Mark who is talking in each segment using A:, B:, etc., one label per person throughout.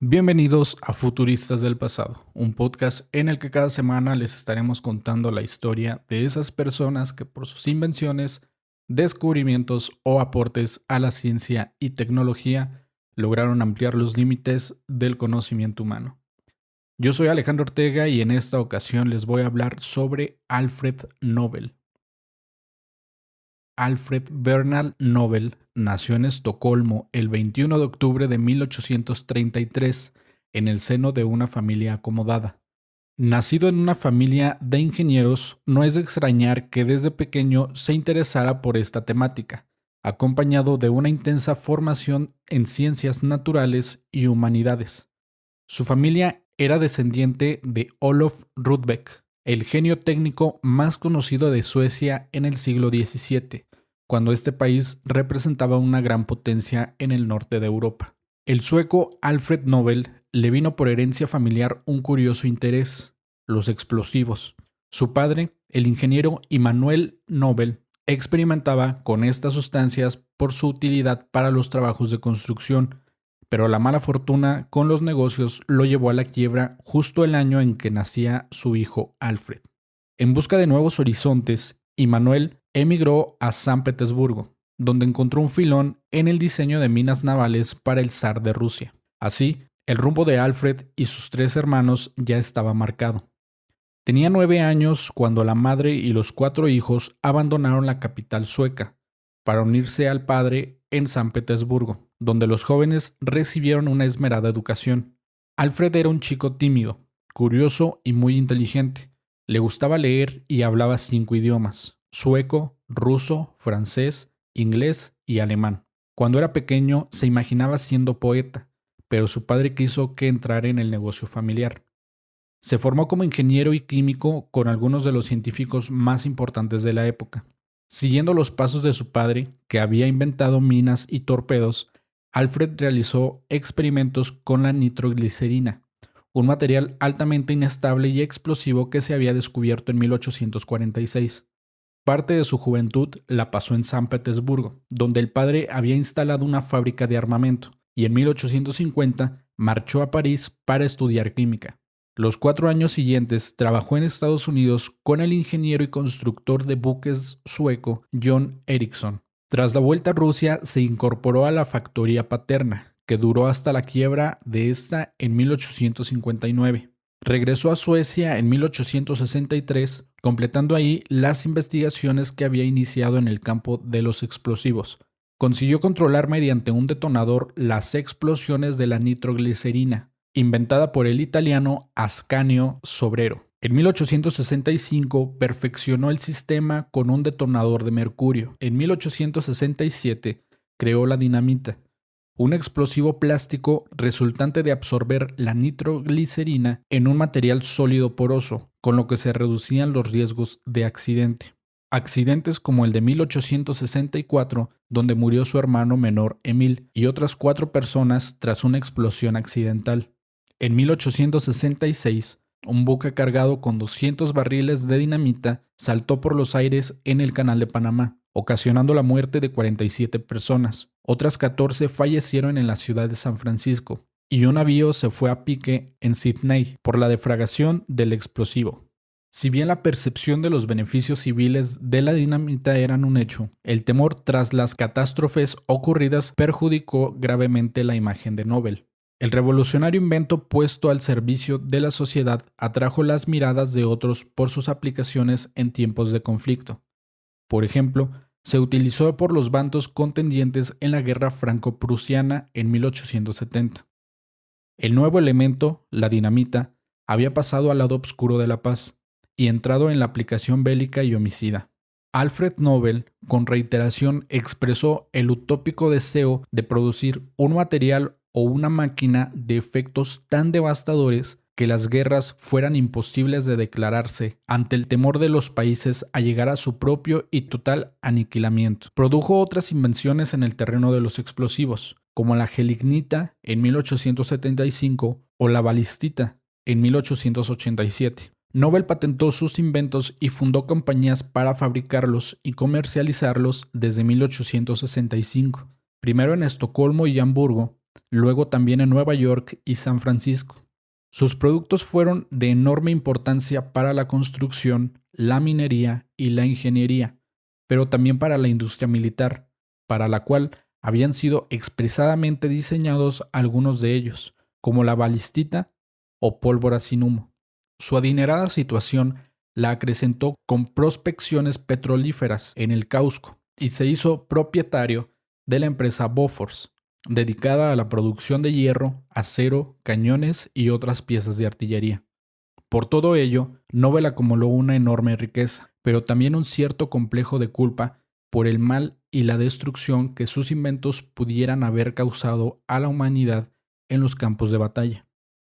A: Bienvenidos a Futuristas del Pasado, un podcast en el que cada semana les estaremos contando la historia de esas personas que por sus invenciones, descubrimientos o aportes a la ciencia y tecnología lograron ampliar los límites del conocimiento humano. Yo soy Alejandro Ortega y en esta ocasión les voy a hablar sobre Alfred Nobel. Alfred Bernhard Nobel nació en Estocolmo el 21 de octubre de 1833 en el seno de una familia acomodada. Nacido en una familia de ingenieros, no es de extrañar que desde pequeño se interesara por esta temática, acompañado de una intensa formación en ciencias naturales y humanidades. Su familia era descendiente de Olof Rudbeck, el genio técnico más conocido de Suecia en el siglo XVII, cuando este país representaba una gran potencia en el norte de Europa. El sueco Alfred Nobel le vino por herencia familiar un curioso interés: los explosivos. Su padre, el ingeniero Immanuel Nobel, experimentaba con estas sustancias por su utilidad para los trabajos de construcción, pero la mala fortuna con los negocios lo llevó a la quiebra justo el año en que nacía su hijo Alfred. En busca de nuevos horizontes, Immanuel emigró a San Petersburgo, donde encontró un filón en el diseño de minas navales para el zar de Rusia. Así, el rumbo de Alfred y sus tres hermanos ya estaba marcado. Tenía 9 años cuando la madre y los 4 hijos abandonaron la capital sueca para unirse al padre en San Petersburgo, donde los jóvenes recibieron una esmerada educación. Alfred era un chico tímido, curioso y muy inteligente. Le gustaba leer y hablaba 5 idiomas: sueco, ruso, francés, inglés y alemán. Cuando era pequeño se imaginaba siendo poeta, pero su padre quiso que entrara en el negocio familiar. Se formó como ingeniero y químico con algunos de los científicos más importantes de la época. Siguiendo los pasos de su padre, que había inventado minas y torpedos, Alfred realizó experimentos con la nitroglicerina, un material altamente inestable y explosivo que se había descubierto en 1846. Parte de su juventud la pasó en San Petersburgo, donde el padre había instalado una fábrica de armamento, y en 1850 marchó a París para estudiar química. Los 4 años siguientes trabajó en Estados Unidos con el ingeniero y constructor de buques sueco John Ericsson. Tras la vuelta a Rusia se incorporó a la factoría paterna, que duró hasta la quiebra de esta en 1859. Regresó a Suecia en 1863, completando ahí las investigaciones que había iniciado en el campo de los explosivos. Consiguió controlar mediante un detonador las explosiones de la nitroglicerina, inventada por el italiano Ascanio Sobrero. En 1865 perfeccionó el sistema con un detonador de mercurio. En 1867 creó la dinamita, un explosivo plástico resultante de absorber la nitroglicerina en un material sólido poroso, con lo que se reducían los riesgos de accidente. Accidentes como el de 1864, donde murió su hermano menor Emil y otras 4 personas tras una explosión accidental. En 1866, un buque cargado con 200 barriles de dinamita saltó por los aires en el Canal de Panamá, ocasionando la muerte de 47 personas. Otras 14 fallecieron en la ciudad de San Francisco, y un navío se fue a pique en Sydney por la defragación del explosivo. Si bien la percepción de los beneficios civiles de la dinamita eran un hecho, el temor tras las catástrofes ocurridas perjudicó gravemente la imagen de Nobel. El revolucionario invento puesto al servicio de la sociedad atrajo las miradas de otros por sus aplicaciones en tiempos de conflicto. Por ejemplo, se utilizó por los bandos contendientes en la Guerra Franco-Prusiana en 1870. El nuevo elemento, la dinamita, había pasado al lado oscuro de la paz y entrado en la aplicación bélica y homicida. Alfred Nobel, con reiteración, expresó el utópico deseo de producir un material o una máquina de efectos tan devastadores que las guerras fueran imposibles de declararse ante el temor de los países a llegar a su propio y total aniquilamiento. Produjo otras invenciones en el terreno de los explosivos, como la gelignita en 1875 o la balistita en 1887. Nobel patentó sus inventos y fundó compañías para fabricarlos y comercializarlos desde 1865, primero en Estocolmo y Hamburgo, luego también en Nueva York y San Francisco. Sus productos fueron de enorme importancia para la construcción, la minería y la ingeniería, pero también para la industria militar, para la cual habían sido expresadamente diseñados algunos de ellos, como la balistita o pólvora sin humo. Su adinerada situación la acrecentó con prospecciones petrolíferas en el Cauca y se hizo propietario de la empresa Bofors, dedicada a la producción de hierro, acero, cañones y otras piezas de artillería. Por todo ello, Nobel acumuló una enorme riqueza, pero también un cierto complejo de culpa por el mal y la destrucción que sus inventos pudieran haber causado a la humanidad en los campos de batalla.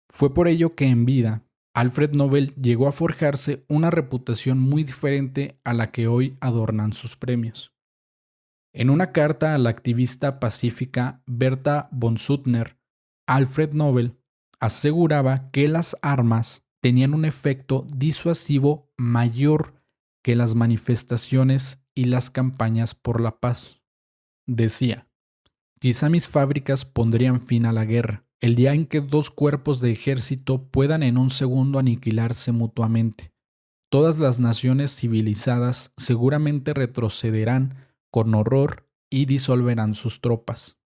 A: Fue por ello que en vida, Alfred Nobel llegó a forjarse una reputación muy diferente a la que hoy adornan sus premios. En una carta a la activista pacífica Berta von Suttner, Alfred Nobel aseguraba que las armas tenían un efecto disuasivo mayor que las manifestaciones y las campañas por la paz. Decía: quizá mis fábricas pondrían fin a la guerra, el día en que dos cuerpos de ejército puedan en un segundo aniquilarse mutuamente. Todas las naciones civilizadas seguramente retrocederán con horror y disolverán sus tropas.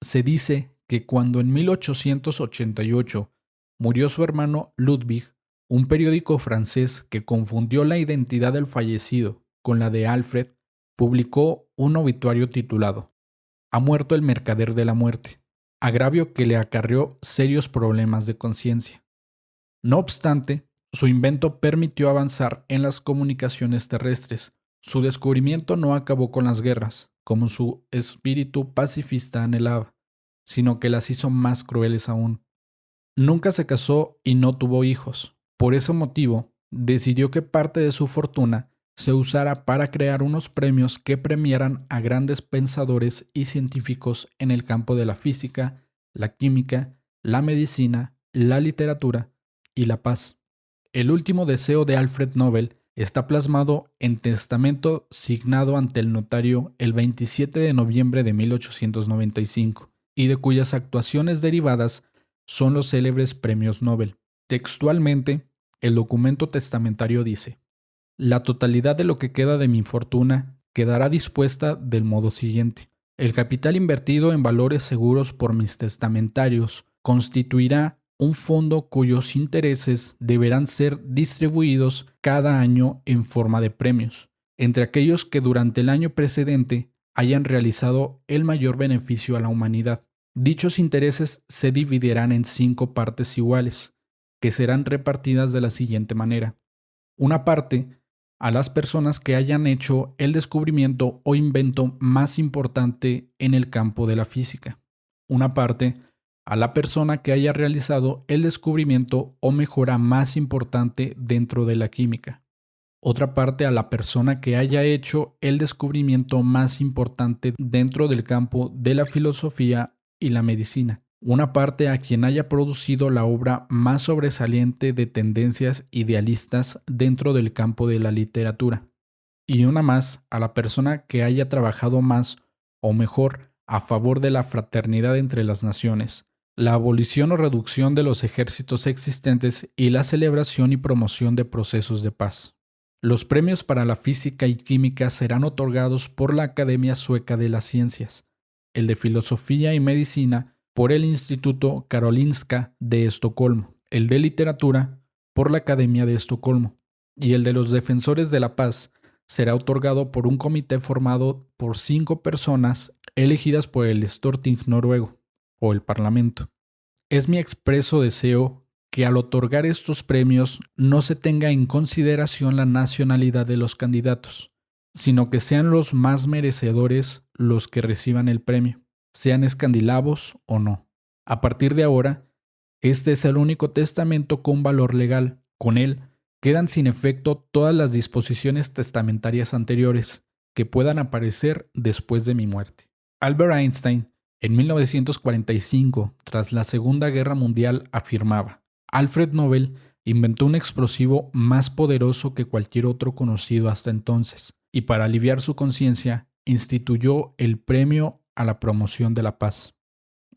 A: Se dice que cuando en 1888 murió su hermano Ludwig, un periódico francés que confundió la identidad del fallecido con la de Alfred, publicó un obituario titulado «Ha muerto el mercader de la muerte», agravio que le acarreó serios problemas de conciencia. No obstante, su invento permitió avanzar en las comunicaciones terrestres. Su descubrimiento no acabó con las guerras, como su espíritu pacifista anhelaba, sino que las hizo más crueles aún. Nunca se casó y no tuvo hijos. Por ese motivo, decidió que parte de su fortuna se usara para crear unos premios que premiaran a grandes pensadores y científicos en el campo de la física, la química, la medicina, la literatura y la paz. El último deseo de Alfred Nobel está plasmado en testamento signado ante el notario el 27 de noviembre de 1895 y de cuyas actuaciones derivadas son los célebres premios Nobel. Textualmente, el documento testamentario dice: la totalidad de lo que queda de mi fortuna quedará dispuesta del modo siguiente. El capital invertido en valores seguros por mis testamentarios constituirá un fondo cuyos intereses deberán ser distribuidos cada año en forma de premios, entre aquellos que durante el año precedente hayan realizado el mayor beneficio a la humanidad. Dichos intereses se dividirán en 5 partes iguales, que serán repartidas de la siguiente manera. Una parte a las personas que hayan hecho el descubrimiento o invento más importante en el campo de la física. Una parte a la persona que haya realizado el descubrimiento o mejora más importante dentro de la química. Otra parte a la persona que haya hecho el descubrimiento más importante dentro del campo de la filosofía y la medicina. Una parte a quien haya producido la obra más sobresaliente de tendencias idealistas dentro del campo de la literatura. Y una más a la persona que haya trabajado más o mejor a favor de la fraternidad entre las naciones, la abolición o reducción de los ejércitos existentes y la celebración y promoción de procesos de paz. Los premios para la física y química serán otorgados por la Academia Sueca de las Ciencias, el de Filosofía y Medicina por el Instituto Karolinska de Estocolmo, el de Literatura por la Academia de Estocolmo, y el de los Defensores de la Paz será otorgado por un comité formado por 5 personas elegidas por el Storting noruego, o el Parlamento. Es mi expreso deseo que al otorgar estos premios no se tenga en consideración la nacionalidad de los candidatos, sino que sean los más merecedores los que reciban el premio, sean escandinavos o no. A partir de ahora, este es el único testamento con valor legal. Con él quedan sin efecto todas las disposiciones testamentarias anteriores que puedan aparecer después de mi muerte. Albert Einstein, en 1945, tras la Segunda Guerra Mundial, afirmaba: Alfred Nobel inventó un explosivo más poderoso que cualquier otro conocido hasta entonces, y para aliviar su conciencia, instituyó el premio a la promoción de la paz.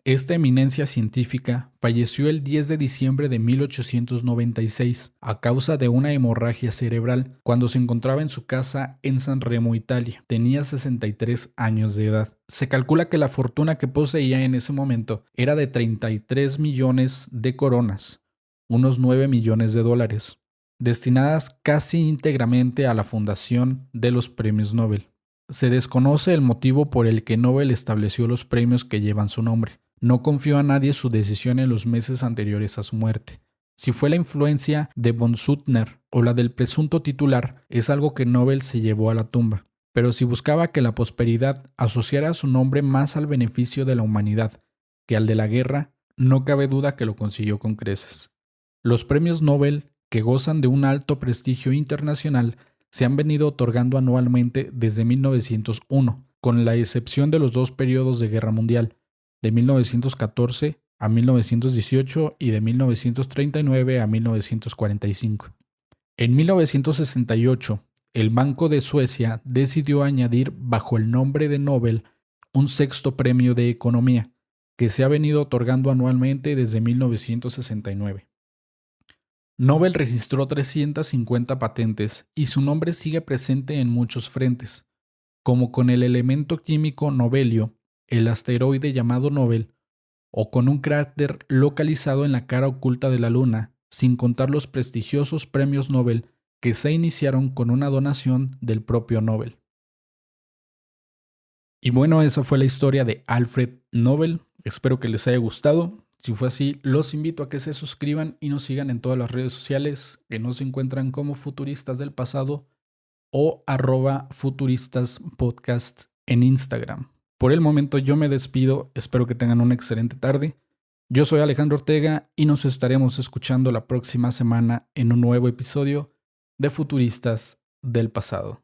A: Esta eminencia científica falleció el 10 de diciembre de 1896 a causa de una hemorragia cerebral cuando se encontraba en su casa en San Remo, Italia. Tenía 63 años de edad. Se calcula que la fortuna que poseía en ese momento era de 33 millones de coronas, unos 9 millones de dólares, destinadas casi íntegramente a la fundación de los premios Nobel. Se desconoce el motivo por el que Nobel estableció los premios que llevan su nombre. No confió a nadie su decisión en los meses anteriores a su muerte. Si fue la influencia de von Suttner o la del presunto titular, es algo que Nobel se llevó a la tumba. Pero si buscaba que la prosperidad asociara su nombre más al beneficio de la humanidad que al de la guerra, no cabe duda que lo consiguió con creces. Los premios Nobel, que gozan de un alto prestigio internacional, se han venido otorgando anualmente desde 1901, con la excepción de los dos periodos de guerra mundial, de 1914 a 1918 y de 1939 a 1945. En 1968, el Banco de Suecia decidió añadir bajo el nombre de Nobel un sexto premio de economía, que se ha venido otorgando anualmente desde 1969. Nobel registró 350 patentes y su nombre sigue presente en muchos frentes, como con el elemento químico nobelio, el asteroide llamado Nobel, o con un cráter localizado en la cara oculta de la Luna, sin contar los prestigiosos premios Nobel que se iniciaron con una donación del propio Nobel. Y bueno, esa fue la historia de Alfred Nobel. Espero que les haya gustado. Si fue así, los invito a que se suscriban y nos sigan en todas las redes sociales que nos encuentran como Futuristas del Pasado o @futuristaspodcast en Instagram. Por el momento yo me despido, espero que tengan una excelente tarde. Yo soy Alejandro Ortega y nos estaremos escuchando la próxima semana en un nuevo episodio de Futuristas del Pasado.